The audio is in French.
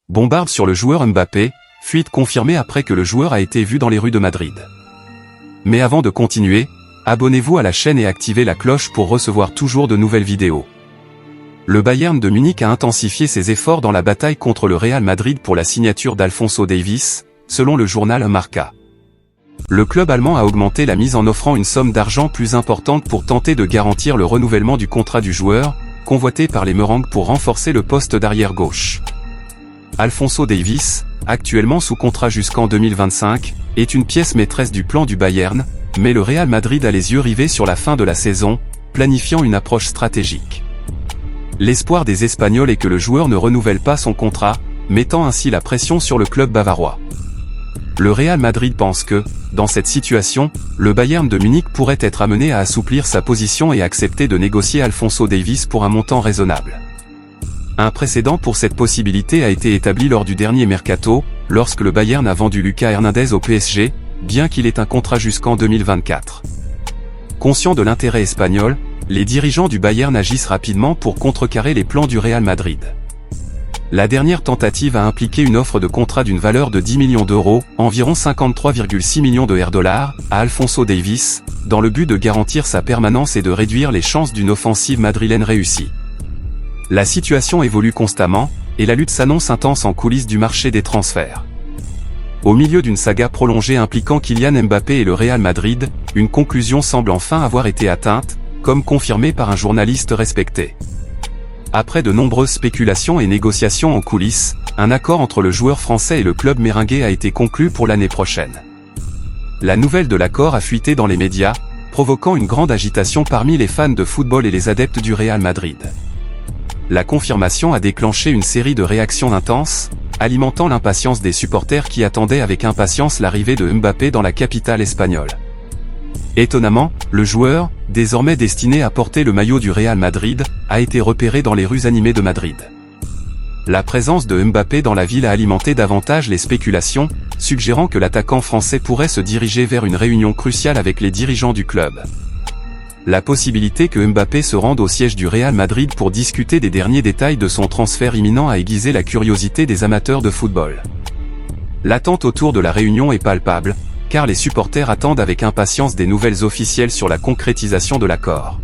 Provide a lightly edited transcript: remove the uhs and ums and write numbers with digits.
Bombarde sur le joueur Mbappé, fuite confirmée après que le joueur a été vu dans les rues de Madrid. Mais avant de continuer, abonnez-vous à la chaîne et activez la cloche pour recevoir toujours de nouvelles vidéos. Le Bayern de Munich a intensifié ses efforts dans la bataille contre le Real Madrid pour la signature d'Alphonso Davies, selon le journal Marca. Le club allemand a augmenté la mise en offrant une somme d'argent plus importante pour tenter de garantir le renouvellement du contrat du joueur, convoité par les Merengues pour renforcer le poste d'arrière gauche. Alphonso Davies, actuellement sous contrat jusqu'en 2025, est une pièce maîtresse du plan du Bayern, mais le Real Madrid a les yeux rivés sur la fin de la saison, planifiant une approche stratégique. L'espoir des Espagnols est que le joueur ne renouvelle pas son contrat, mettant ainsi la pression sur le club bavarois. Le Real Madrid pense que, dans cette situation, le Bayern de Munich pourrait être amené à assouplir sa position et accepter de négocier Alphonso Davies pour un montant raisonnable. Un précédent pour cette possibilité a été établi lors du dernier mercato, lorsque le Bayern a vendu Lucas Hernandez au PSG, bien qu'il ait un contrat jusqu'en 2024. Conscient de l'intérêt espagnol, les dirigeants du Bayern agissent rapidement pour contrecarrer les plans du Real Madrid. La dernière tentative a impliqué une offre de contrat d'une valeur de 10 millions d'euros, environ 53,6 millions de dollars, à Alphonso Davies, dans le but de garantir sa permanence et de réduire les chances d'une offensive madrilène réussie. La situation évolue constamment, et la lutte s'annonce intense en coulisses du marché des transferts. Au milieu d'une saga prolongée impliquant Kylian Mbappé et le Real Madrid, une conclusion semble enfin avoir été atteinte, comme confirmé par un journaliste respecté. Après de nombreuses spéculations et négociations en coulisses, un accord entre le joueur français et le club merengue a été conclu pour l'année prochaine. La nouvelle de l'accord a fuité dans les médias, provoquant une grande agitation parmi les fans de football et les adeptes du Real Madrid. La confirmation a déclenché une série de réactions intenses, alimentant l'impatience des supporters qui attendaient avec impatience l'arrivée de Mbappé dans la capitale espagnole. Étonnamment, le joueur, désormais destiné à porter le maillot du Real Madrid, a été repéré dans les rues animées de Madrid. La présence de Mbappé dans la ville a alimenté davantage les spéculations, suggérant que l'attaquant français pourrait se diriger vers une réunion cruciale avec les dirigeants du club. La possibilité que Mbappé se rende au siège du Real Madrid pour discuter des derniers détails de son transfert imminent a aiguisé la curiosité des amateurs de football. L'attente autour de la réunion est palpable, car les supporters attendent avec impatience des nouvelles officielles sur la concrétisation de l'accord.